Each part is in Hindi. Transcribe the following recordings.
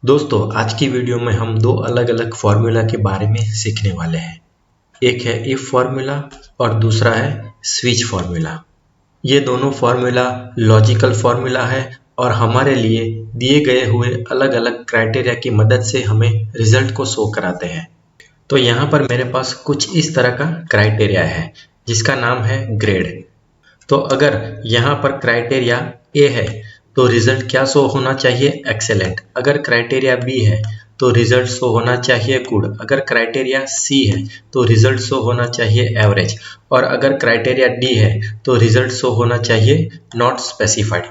दोस्तों आज की वीडियो में हम दो अलग अलग फार्मूला के बारे में सीखने वाले हैं। एक है इफ फार्मूला और दूसरा है स्विच फार्मूला। ये दोनों फार्मूला लॉजिकल फार्मूला है और हमारे लिए दिए गए हुए अलग अलग क्राइटेरिया की मदद से हमें रिजल्ट को शो कराते हैं। तो यहाँ पर मेरे पास कुछ इस तरह का क्राइटेरिया है जिसका नाम है ग्रेड। तो अगर यहाँ पर क्राइटेरिया ए है तो रिजल्ट क्या शो होना चाहिए? एक्सेलेंट। अगर क्राइटेरिया बी है तो रिजल्ट शो होना चाहिए गुड। अगर क्राइटेरिया सी है तो रिजल्ट शो होना चाहिए एवरेज। और अगर क्राइटेरिया डी है तो रिजल्ट शो होना चाहिए नॉट स्पेसिफाइड।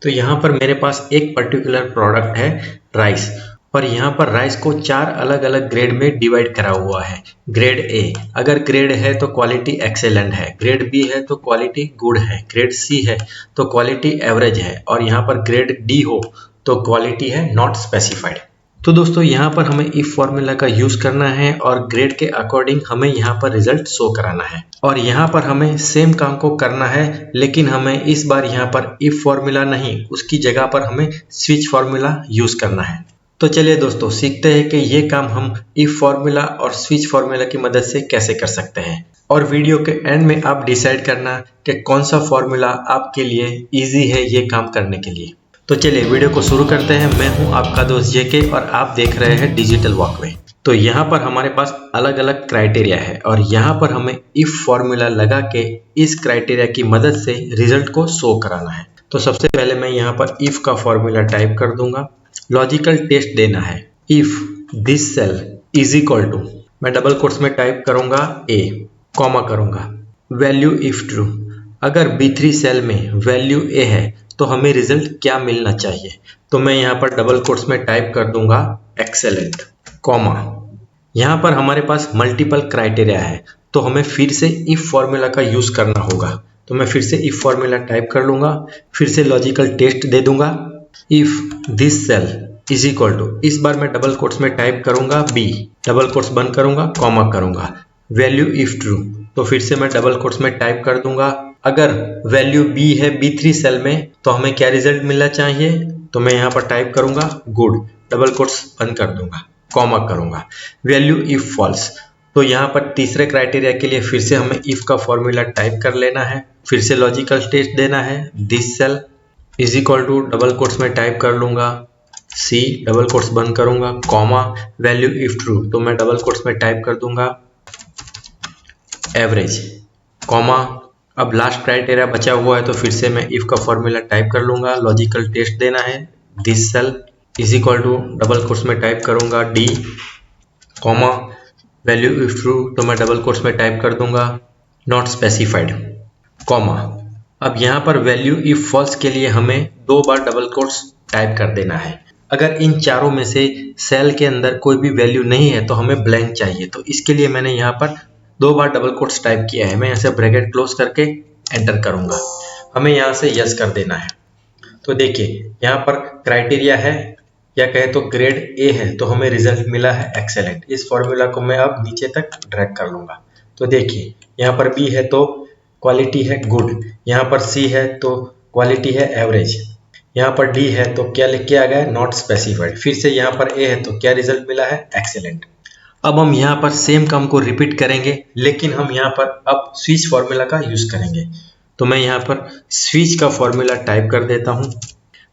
तो यहाँ पर मेरे पास एक पर्टिकुलर प्रोडक्ट है राइस, और यहाँ पर राइस को चार अलग अलग ग्रेड में डिवाइड करा हुआ है। ग्रेड ए, अगर ग्रेड है तो क्वालिटी एक्सेलेंट है। ग्रेड बी है तो क्वालिटी गुड है। ग्रेड सी है तो क्वालिटी एवरेज है। और यहाँ पर ग्रेड डी हो तो क्वालिटी है नॉट स्पेसिफाइड। तो दोस्तों यहाँ पर हमें इफ फॉर्मूला का यूज करना है और ग्रेड के अकॉर्डिंग हमें यहाँ पर रिजल्ट शो कराना है। और यहाँ पर हमें सेम काम को करना है, लेकिन हमें इस बार यहाँ पर इफ फॉर्मूला नहीं, उसकी जगह पर हमें स्विच फॉर्मूला यूज करना है। तो चलिए दोस्तों सीखते हैं कि ये काम हम इफ फॉर्मूला और स्विच फॉर्मूला की मदद से कैसे कर सकते हैं। और वीडियो के एंड में आप डिसाइड करना कि कौन सा फॉर्मूला आपके लिए इजी है ये काम करने के लिए। तो चलिए वीडियो को शुरू करते हैं। मैं हूं आपका दोस्त जेके और आप देख रहे हैं डिजिटल वॉकवे। तो यहाँ पर हमारे पास अलग अलग क्राइटेरिया है और यहाँ पर हमें इफ फॉर्मूला लगा के इस क्राइटेरिया की मदद से रिजल्ट को शो कराना है। तो सबसे पहले मैं यहाँ पर इफ का फॉर्मूला टाइप कर दूंगा। लॉजिकल टेस्ट देना है। If this cell is equal to, मैं डबल कोट्स में टाइप करूंगा ए, कॉमा करूंगा, वैल्यू इफ ट्रू। अगर B3 सेल में वैल्यू ए है तो हमें रिजल्ट क्या मिलना चाहिए? तो मैं यहाँ पर डबल कोट्स में टाइप कर दूंगा एक्सेलेंट, कॉमा। यहाँ पर हमारे पास मल्टीपल क्राइटेरिया है तो हमें फिर से इफ फॉर्मूला का यूज करना होगा। तो मैं फिर से इफ फॉर्मूला टाइप कर लूंगा, फिर से लॉजिकल टेस्ट दे दूंगा। If this cell is equal to, इस बार मैं डबल कोट्स में टाइप करूंगा बी, डबल कोट्स बंद करूंगा, कॉमा करूंगा, वैल्यू इफ ट्रू। तो फिर से मैं डबल कोट्स में टाइप कर दूंगा। अगर वैल्यू बी है B3 सेल में तो हमें क्या रिजल्ट मिलना चाहिए? तो मैं यहाँ पर टाइप करूंगा गुड, डबल कोट्स बंद कर दूंगा, कॉमा करूंगा, वैल्यू इफ फॉल्स। तो यहाँ पर तीसरे क्राइटेरिया के लिए फिर से हमें इफ का फॉर्मूला टाइप कर लेना है, फिर से लॉजिकल टेस्ट देना है। This cell is equal to, double quotes में टाइप कर लूंगा सी, डबल कोट्स बंद करूंगा, कॉमा, वैल्यू इफ ट्रू। तो मैं डबल कोट्स में टाइप कर दूंगा एवरेज, कॉमा। अब लास्ट क्राइटेरिया बचा हुआ है तो फिर से मैं इफ का फॉर्मूला टाइप कर लूंगा, लॉजिकल टेस्ट देना है। This cell is equal to, double quotes में टाइप करूंगा D, comma, value if true. तो मैं डबल कोट्स में टाइप कर दूंगा नॉट स्पेसिफाइड, कॉमा। अब यहाँ पर वैल्यू इफ फॉल्स के लिए हमें दो बार डबल कोट्स टाइप कर देना है। अगर इन चारों में से सेल के अंदर कोई भी वैल्यू नहीं है तो हमें ब्लैंक चाहिए। तो इसके लिए मैंने यहाँ पर दो बार डबल कोट्स टाइप किया है। मैं यहाँ से ब्रैकेट क्लोज करके एंटर करूंगा। हमें यहाँ से यस कर देना है। तो देखिए यहाँ पर क्राइटेरिया है या कहे तो ग्रेड ए है तो हमें रिजल्ट मिला है एक्सेलेंट। इस फॉर्मूला को मैं अब नीचे तक ड्रैग कर लूंगा। तो देखिए यहाँ पर बी है तो क्वालिटी है गुड, यहाँ पर सी है तो क्वालिटी है एवरेज, यहाँ पर डी है तो क्या लिख के आ गया? Not specified. फिर से यहाँ पर ए है तो क्या रिजल्ट मिला है? एक्सेलेंट। अब हम यहाँ पर सेम काम को रिपीट करेंगे, लेकिन हम यहाँ पर अब स्विच फॉर्मूला का यूज करेंगे। तो मैं यहाँ पर स्विच का फॉर्मूला टाइप कर देता हूँ।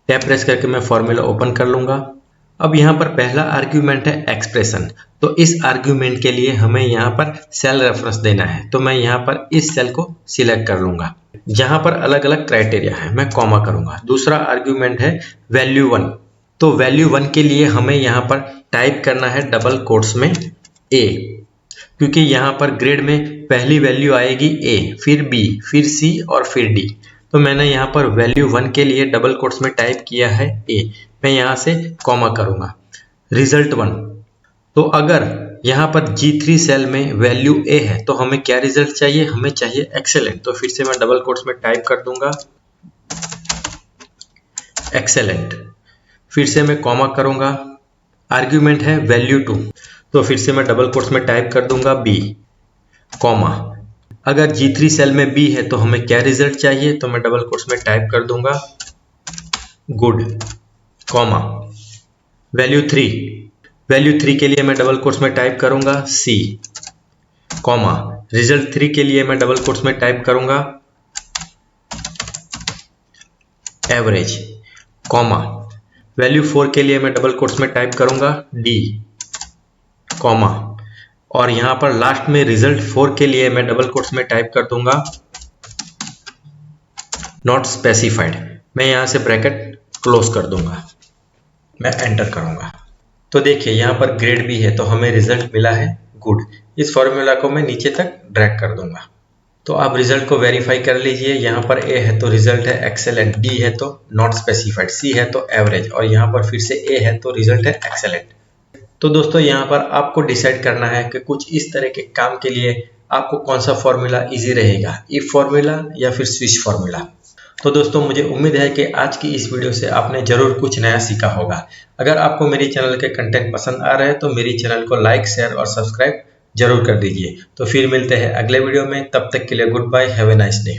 टैब प्रेस करके मैं फॉर्मूला ओपन कर लूंगा। अब यहाँ पर पहला आर्ग्यूमेंट है एक्सप्रेशन। तो इस आर्ग्यूमेंट के लिए हमें यहाँ पर सेल रेफरेंस देना है। तो मैं यहाँ पर इस सेल को सिलेक्ट कर लूंगा जहां पर अलग अलग क्राइटेरिया है, मैं कॉमा करूंगा। दूसरा आर्ग्यूमेंट है वैल्यू 1। तो वैल्यू 1 के लिए हमें यहाँ पर टाइप करना है डबल कोट्स में ए, क्योंकि यहाँ पर ग्रेड में पहली वैल्यू आएगी ए, फिर बी, फिर सी और फिर डी। तो मैंने यहाँ पर वैल्यू 1 के लिए डबल कोट्स में टाइप किया है ए, मैं यहाँ से कॉमा करूंगा, रिजल्ट 1। तो अगर यहाँ पर G3 सेल में वैल्यू ए है तो हमें क्या रिजल्ट चाहिए? हमें चाहिए एक्सेलेंट। तो फिर से मैं डबल कोट्स में टाइप कर दूंगा एक्सेलेंट, फिर से मैं कॉमा करूंगा। आर्ग्यूमेंट है वैल्यू 2। तो फिर से मैं डबल कोट्स में टाइप कर दूंगा बी, कॉमा। अगर G3 सेल में बी है तो हमें क्या रिजल्ट चाहिए? तो मैं डबल कोट्स में टाइप कर दूंगा गुड, कॉमा, वैल्यू 3 के लिए मैं डबल कोट्स में टाइप करूंगा C, कॉमा, रिजल्ट 3 के लिए मैं डबल कोट्स में टाइप करूंगा एवरेज, कॉमा, वैल्यू 4 के लिए मैं डबल कोट्स में टाइप करूंगा D, कॉमा, और यहां पर लास्ट में रिजल्ट 4 के लिए मैं डबल कोट्स में टाइप कर दूंगा नॉट स्पेसिफाइड। मैं यहां से ब्रैकेट क्लोज कर दूंगा, मैं एंटर करूंगा। तो देखिए यहां पर ग्रेड भी है, तो हमें रिजल्ट मिला है गुड। इस फॉर्मूला को मैं नीचे तक ड्रैग कर दूंगा। तो आप रिजल्ट को वेरीफाई कर लीजिए। यहाँ पर A है तो रिजल्ट है एक्सेलेंट, D है तो नॉट स्पेसिफाइड, C है तो एवरेज, और यहाँ पर फिर से A है तो रिजल्ट है एक्सेलेंट। तो दोस्तों यहाँ पर आपको डिसाइड करना है कि कुछ इस तरह के काम के लिए आपको कौन सा फॉर्मूला इजी रहेगा, इफ फॉर्मूला या फिर स्विच फॉर्मूला। तो दोस्तों मुझे उम्मीद है कि आज की इस वीडियो से आपने जरूर कुछ नया सीखा होगा। अगर आपको मेरी चैनल के कंटेंट पसंद आ रहे हैं तो मेरी चैनल को लाइक, शेयर और सब्सक्राइब जरूर कर दीजिए। तो फिर मिलते हैं अगले वीडियो में, तब तक के लिए good bye, have a nice day.